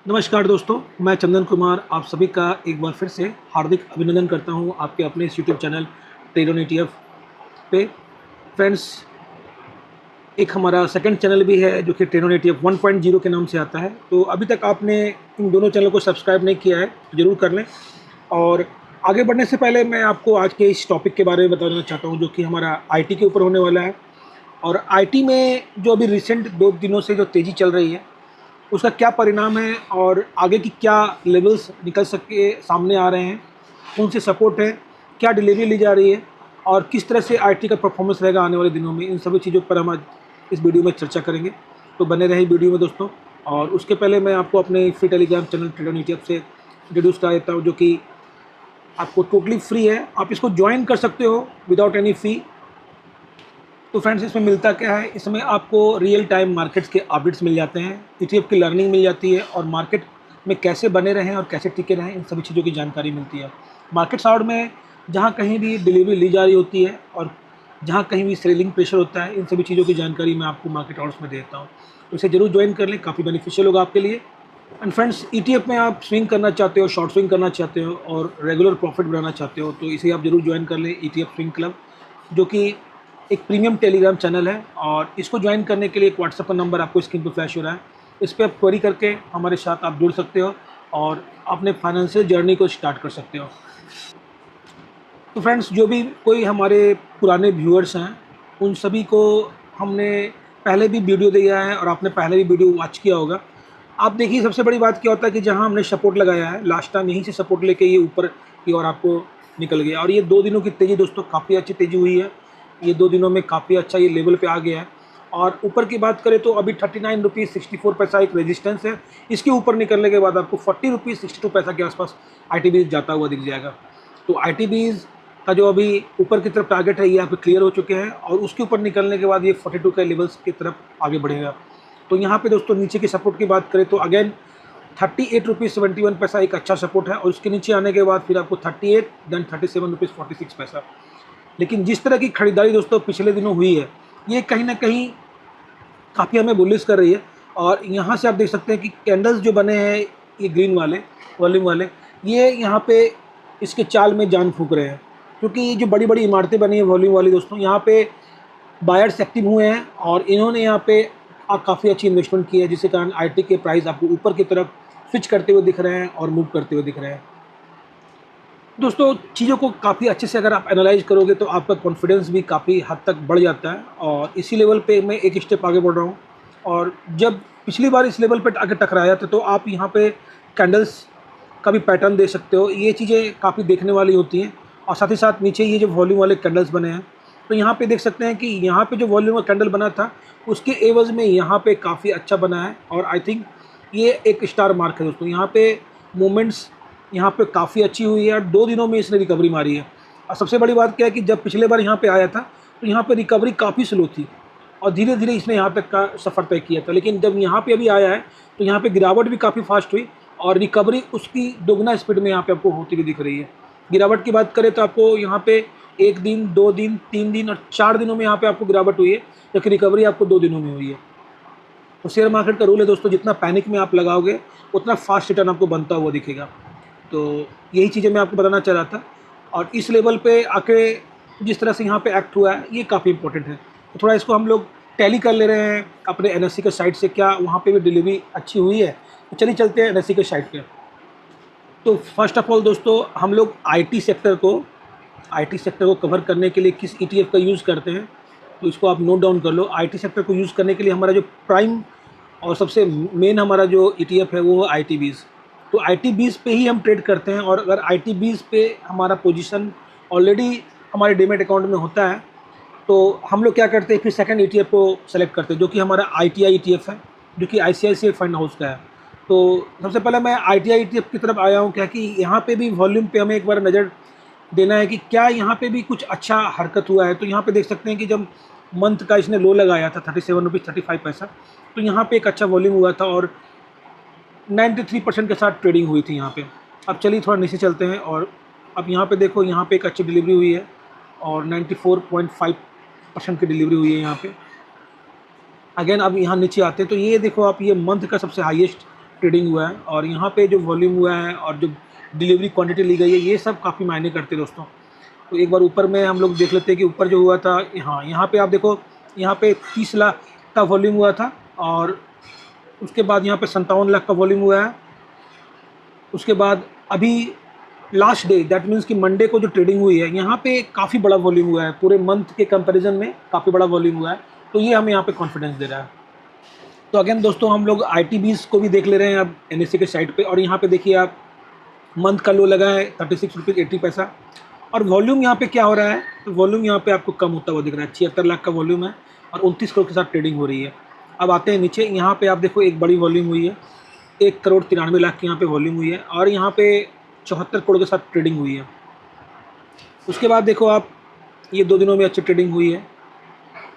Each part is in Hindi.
नमस्कार दोस्तों, मैं चंदन कुमार आप सभी का एक बार फिर से हार्दिक अभिनंदन करता हूं आपके अपने इस YouTube channel trade on ETF पे। फ्रेंड्स, एक हमारा सेकंड चैनल भी है जो कि ट्रेड ऑन ईटीएफ 1.0 के नाम से आता है। तो अभी तक आपने इन दोनों चैनल को सब्सक्राइब नहीं किया है तो ज़रूर कर लें। और आगे बढ़ने से पहले मैं आपको आज के इस टॉपिक के बारे में बताना चाहता हूँ जो कि हमारा आईटी के ऊपर होने वाला है। और आईटी में जो अभी रिसेंट 2 दिनों से जो तेज़ी चल रही है उसका क्या परिणाम है और आगे की क्या लेवल्स निकल सके सामने आ रहे हैं, कौन से सपोर्ट है, क्या डिलीवरी ली जा रही है और किस तरह से आईटी का परफॉर्मेंस रहेगा आने वाले दिनों में, इन सभी चीज़ों पर हम आज इस वीडियो में चर्चा करेंगे। तो बने रहे वीडियो में दोस्तों। और उसके पहले मैं आपको अपने free Telegram channel trade on ETF से इंट्रोड्यूस करा देता हूँ जो कि आपको टोटली फ्री है। आप इसको ज्वाइन कर सकते हो विदाउट एनी फ़ी। तो फ्रेंड्स, इसमें मिलता क्या है, इसमें आपको रियल टाइम मार्केट्स के अपडेट्स मिल जाते हैं, ईटीएफ की लर्निंग मिल जाती है और मार्केट में कैसे बने रहें और कैसे टिके रहें इन सभी चीज़ों की जानकारी मिलती है। मार्केट आउट में जहाँ कहीं भी डिलीवरी ली जा रही होती है और जहाँ कहीं भी सेलिंग प्रेशर होता है, इन सभी चीज़ों की जानकारी मैं आपको मार्केट आउट्स में देता हूँ। तो इसे जरूर ज्वाइन कर लें, काफ़ी बेनिफिशियल होगा आपके लिए। एंड फ्रेंड्स, ईटीएफ में आप स्विंग करना चाहते हो, शॉर्ट स्विंग करना चाहते हो और रेगुलर प्रॉफिट बनाना चाहते हो तो इसे आप जरूर ज्वाइन कर लें, ईटीएफ स्विंग क्लब, जो कि एक प्रीमियम टेलीग्राम चैनल है। और इसको ज्वाइन करने के लिए एक व्हाट्सएप का नंबर आपको स्क्रीन पर फ्लैश हो रहा है, इस पर आप क्वेरी करके हमारे साथ आप जुड़ सकते हो और अपने फाइनेंशियल जर्नी को स्टार्ट कर सकते हो। तो फ्रेंड्स, जो भी कोई हमारे पुराने व्यूअर्स हैं उन सभी को हमने पहले भी वीडियो दिया है और आपने पहले भी वीडियो वॉच किया होगा। आप देखिए, सबसे बड़ी बात क्या होता है कि जहां हमने सपोर्ट लगाया है लास्ट टाइम, यहीं से सपोर्ट लेके ये ऊपर की ओर आपको निकल गया। और ये 2 दिनों की तेज़ी दोस्तों काफ़ी अच्छी तेज़ी हुई है। ये 2 दिनों में काफ़ी अच्छा ये लेवल पे आ गया है। और ऊपर की बात करें तो अभी 39 रुपीज़ 64 पैसा एक रेजिस्टेंस है। इसके ऊपर निकलने के बाद आपको 40 रुपीज़ 62 पैसा के आसपास आईटीबीज़ जाता हुआ दिख जाएगा। तो आईटीबीज़ का जो अभी ऊपर की तरफ टारगेट है ये यहाँ पे क्लियर हो चुके हैं और उसके ऊपर निकलने के बाद ये 42 के लेवल्स की तरफ आगे बढ़ेगा। तो यहाँ पे दोस्तों नीचे की सपोर्ट की बात करें तो अगेन 38 रुपीज़ 71 पैसा एक अच्छा सपोर्ट है और उसके नीचे आने के बाद फिर आपको 38 देन 37 रुपीज़ 46 पैसा। लेकिन जिस तरह की खरीदारी दोस्तों पिछले दिनों हुई है, ये कहीं ना कहीं काफ़ी हमें बुलिश कर रही है। और यहाँ से आप देख सकते हैं कि कैंडल्स जो बने हैं ये ग्रीन वाले वॉल्यूम वाले, ये यहाँ पे इसके चाल में जान फूंक रहे हैं, क्योंकि ये जो बड़ी बड़ी इमारतें बनी हैं वॉल्यूम वाली दोस्तों, यहाँ पे बायर्स एक्टिव हुए हैं और इन्होंने यहाँ पे काफ़ी अच्छी इन्वेस्टमेंट की है, जिसके कारण आईटी के प्राइस आपको ऊपर की तरफ स्विच करते हुए दिख रहे हैं और मूव करते हुए दिख रहे हैं। दोस्तों, चीज़ों को काफ़ी अच्छे से अगर आप एनालाइज करोगे तो आपका कॉन्फिडेंस भी काफ़ी हद तक बढ़ जाता है और इसी लेवल पे मैं एक स्टेप आगे बढ़ रहा हूँ। और जब पिछली बार इस लेवल पे आगे टकराया था तो आप यहाँ पे कैंडल्स का भी पैटर्न दे सकते हो, ये चीज़ें काफ़ी देखने वाली होती हैं। और साथ ही साथ नीचे ये जो वॉल्यूम वाले कैंडल्स बने हैं तो यहाँ पे देख सकते हैं कि यहाँ पे जो वॉल्यूम का कैंडल बना था उसके एवज़ में यहाँ पे काफ़ी अच्छा बना है और आई थिंक ये एक स्टार मार्क है दोस्तों। यहाँ पे मूवमेंट्स यहाँ पे काफ़ी अच्छी हुई है और 2 दिनों में इसने रिकवरी मारी है। और सबसे बड़ी बात क्या है कि जब पिछले बार यहाँ पे आया था तो यहाँ पे रिकवरी काफ़ी स्लो थी और धीरे धीरे इसने यहाँ तक का सफ़र तय किया था। लेकिन जब यहाँ पे अभी आया है तो यहाँ पे गिरावट भी काफ़ी फास्ट हुई और रिकवरी उसकी दोगुना स्पीड में यहाँ पे आपको होती हुई दिख रही है। गिरावट की बात करें तो आपको यहाँ पे 1 दिन, 2 दिन, 3 दिन और 4 दिनों में यहाँ पे आपको गिरावट हुई है, जबकि रिकवरी आपको 2 दिनों में हुई है। तो शेयर मार्केट का रूल है दोस्तों, जितना पैनिक में आप लगाओगे उतना फास्ट रिटर्न आपको बनता हुआ दिखेगा। तो यही चीज़ें मैं आपको बताना चाह रहा था। और इस लेवल पे आके जिस तरह से यहाँ पे एक्ट हुआ है ये काफ़ी इंपॉर्टेंट है। तो थोड़ा इसको हम लोग टैली कर ले रहे हैं अपने एनएससी के साइट से, क्या वहाँ पे भी डिलीवरी अच्छी हुई है। तो चलिए चलते हैं एनएससी के साइट पे। तो फर्स्ट ऑफ ऑल दोस्तों, हम लोग आईटी सेक्टर को कवर करने के लिए किस ईटीएफ का यूज़ करते हैं तो इसको आप नोट डाउन कर लो। आईटी सेक्टर को यूज़ करने के लिए हमारा जो प्राइम और सबसे मेन हमारा जो ईटीएफ है वो है आईटीबीज़। तो आईटीबीज़ पे ही हम ट्रेड करते हैं और अगर आईटीबीज़ पे हमारा पोजीशन ऑलरेडी हमारे डीमैट अकाउंट में होता है तो हम लोग क्या करते हैं, फिर सेकंड ईटीएफ को सेलेक्ट करते हैं जो कि हमारा आईटीआई ईटीएफ है, जो कि आईसीआईसीआई फंड हाउस का है। तो सबसे पहले मैं आईटीआई ईटीएफ की तरफ आया हूँ, क्या कि यहाँ पे भी वॉल्यूम पे हमें एक बार नज़र देना है कि क्या यहाँ पे भी कुछ अच्छा हरकत हुआ है। तो यहाँ पे देख सकते हैं कि जब मंथ का इसने लो लगाया था 37 रुपीज़ 35 पैसा, तो यहाँ पे एक अच्छा वॉल्यूम हुआ था और 93% के साथ ट्रेडिंग हुई थी यहाँ पे। अब चलिए थोड़ा नीचे चलते हैं और अब यहाँ पे देखो, यहाँ पे एक अच्छी डिलीवरी हुई है और 94.5% की डिलीवरी हुई है यहाँ पे। अगेन अब यहाँ नीचे आते हैं तो ये देखो आप, ये मंथ का सबसे हाईएस्ट ट्रेडिंग हुआ है और यहाँ पे जो वॉल्यूम हुआ है और जो डिलीवरी क्वांटिटी ली गई है, ये सब काफ़ी मायने करते हैं दोस्तों। तो एक बार ऊपर में हम लोग देख लेते हैं कि ऊपर जो हुआ था, हाँ यहाँ पे आप देखो, यहाँ पे 30 लाख का वॉल्यूम हुआ था और उसके बाद यहाँ पे 57 लाख का वॉल्यूम हुआ है। उसके बाद अभी लास्ट डे, दैट मीन्स कि मंडे को जो ट्रेडिंग हुई है, यहाँ पे काफ़ी बड़ा वॉल्यूम हुआ है, पूरे मंथ के कंपैरिजन में काफ़ी बड़ा वॉल्यूम हुआ है। तो ये हमें यहाँ पे कॉन्फिडेंस दे रहा है। तो अगेन दोस्तों, हम लोग ITBs को भी देख ले रहे हैं अब NSE के साइट पे, और यहाँ पे देखिए आप, मंथ का लो लगा है 36 रुपये 80 पैसा, और वॉल्यूम यहाँ पे क्या हो रहा है, तो वॉल्यूम यहाँ पे आपको कम होता हुआ दिख रहा है। 76 लाख का वॉल्यूम है और 29 करोड़ के साथ ट्रेडिंग हो रही है। अब आते हैं नीचे, यहाँ पे आप देखो एक बड़ी वॉल्यूम हुई है, 1 करोड़ 93 लाख की यहाँ पे वॉल्यूम हुई है और यहाँ पे 74 करोड़ के साथ ट्रेडिंग हुई है। उसके बाद देखो आप, ये 2 दिनों में अच्छी ट्रेडिंग हुई है।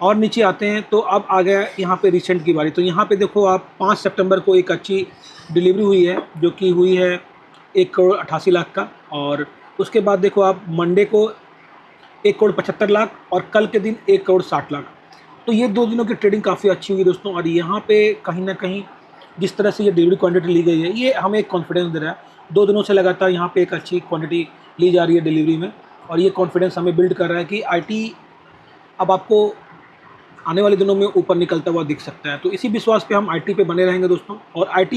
और नीचे आते हैं तो अब आ गया यहाँ पे रिसेंट की बारी। तो यहाँ पे देखो आप, 5 सितंबर को एक अच्छी डिलीवरी हुई है जो कि हुई है 1 करोड़ 88 लाख का, और उसके बाद देखो आप, मंडे को 1 करोड़ 75 लाख और कल के दिन 1 करोड़ 60 लाख। तो ये 2 दिनों की ट्रेडिंग काफ़ी अच्छी हुई दोस्तों, और यहाँ पे कहीं ना कहीं जिस तरह से ये डिलीवरी क्वांटिटी ली गई है, ये हमें एक कॉन्फिडेंस दे रहा है। 2 दिनों से लगातार यहाँ पे एक अच्छी क्वांटिटी ली जा रही है डिलीवरी में, और ये कॉन्फिडेंस हमें बिल्ड कर रहा है कि IT अब आपको आने वाले दिनों में ऊपर निकलता हुआ दिख सकता है। तो इसी विश्वास पे हम IT पे बने रहेंगे दोस्तों। और IT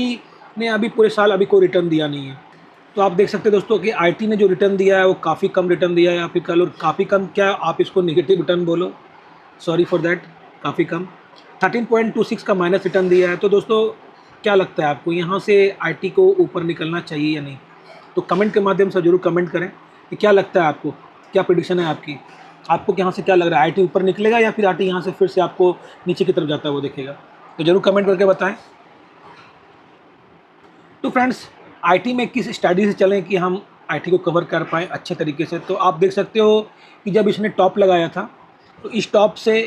ने अभी पूरे साल अभी कोई रिटर्न दिया नहीं है। तो आप देख सकते हैं दोस्तों कि IT ने जो रिटर्न दिया है वो काफ़ी कम रिटर्न दिया है, या फिर कल, और काफ़ी कम क्या, आप इसको नेगेटिव रिटर्न बोलो, सॉरी फॉर दैट, काफ़ी कम 13.26 का माइनस रिटर्न दिया है। तो दोस्तों क्या लगता है आपको, यहाँ से IT को ऊपर निकलना चाहिए या नहीं? तो कमेंट के माध्यम से ज़रूर कमेंट करें कि क्या लगता है आपको, क्या प्रेडिक्शन है आपकी, आपको यहाँ से क्या लग रहा है, IT ऊपर निकलेगा या फिर IT यहाँ से फिर से आपको नीचे की तरफ जाता है वो दिखेगा? तो ज़रूर कमेंट करके बताएं। तो फ्रेंड्स, IT में किस स्ट्रैटेजी से चलें कि हम IT को कवर कर पाएँ अच्छे तरीके से? तो आप देख सकते हो कि जब इसने टॉप लगाया था, तो इस टॉप से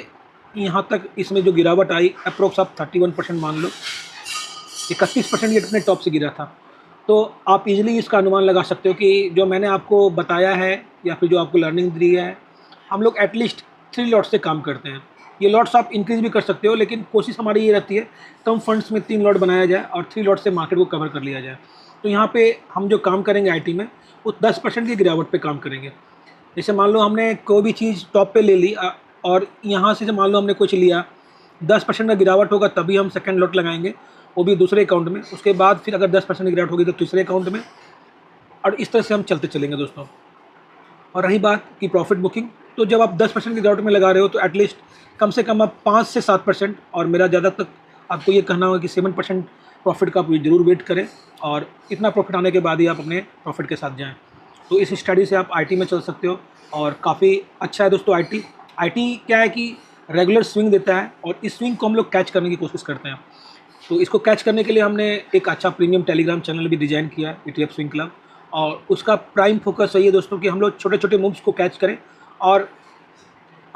यहाँ तक इसमें जो गिरावट आई, अप्रोक्स आप 31% मान लो, 31% ये अपने टॉप से गिरा था। तो आप इजीली इसका अनुमान लगा सकते हो कि जो मैंने आपको बताया है या फिर जो आपको लर्निंग दी है, हम लोग एटलीस्ट 3 लॉट्स से काम करते हैं। ये लॉट्स आप इंक्रीज़ भी कर सकते हो, लेकिन कोशिश हमारी ये रहती है कम फंड्स में 3 लॉट बनाया जाए और 3 लॉट से मार्केट को कवर कर लिया जाए। तो यहाँ पे हम जो काम करेंगे IT में, वो 10% की गिरावट पे काम करेंगे। जैसे मान लो हमने कोई भी चीज़ टॉप पे ले ली, और यहाँ से मान लो हमने कुछ लिया, 10% का गिरावट होगा तभी हम सेकंड लॉट लगाएंगे, वो भी दूसरे अकाउंट में। उसके बाद फिर अगर 10% की गिरावट होगी तो तीसरे अकाउंट में, और इस तरह से हम चलते चलेंगे दोस्तों। और रही बात की प्रॉफिट बुकिंग, तो जब आप 10% की गिरावट में लगा रहे हो तो एटलीस्ट कम से कम आप 5 से 7%, और मेरा ज़्यादा तक आपको ये कहना होगा कि 7% प्रॉफिट का आप ज़रूर वेट करें, और इतना प्रॉफिट आने के बाद ही आप अपने प्रॉफिट के साथ जाएँ। तो इस स्टडी से आप IT में चल सकते हो, और काफ़ी अच्छा है दोस्तों IT क्या है कि रेगुलर स्विंग देता है, और इस स्विंग को हम लोग कैच करने की कोशिश करते हैं। तो इसको कैच करने के लिए हमने एक अच्छा प्रीमियम टेलीग्राम चैनल भी डिज़ाइन किया है, ETF स्विंग क्लब, और उसका प्राइम फोकस यही है दोस्तों कि हम लोग छोटे छोटे मूव्स को कैच करें और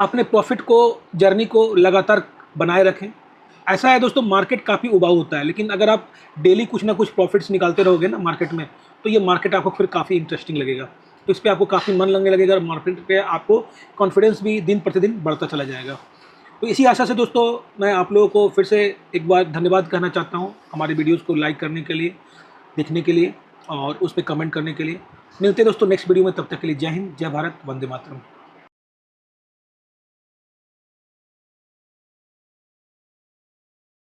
अपने प्रॉफिट को, जर्नी को लगातार बनाए रखें। ऐसा है दोस्तों, मार्केट काफ़ी उबाऊ होता है, लेकिन अगर आप डेली कुछ ना कुछ प्रॉफिट्स निकालते रहोगे ना मार्केट में, तो ये मार्केट आपको फिर काफ़ी इंटरेस्टिंग लगेगा। तो इस पर आपको काफ़ी मन लगने लगेगा, और मार्केट पे आपको कॉन्फिडेंस भी दिन प्रतिदिन बढ़ता चला जाएगा। तो इसी आशा से दोस्तों, मैं आप लोगों को फिर से एक बार धन्यवाद कहना चाहता हूँ हमारे वीडियोज़ को लाइक करने के लिए, देखने के लिए, और उस पर कमेंट करने के लिए। मिलते हैं दोस्तों नेक्स्ट वीडियो में, तब तक के लिए जय हिंद, जय भारत, वंदे मातरम।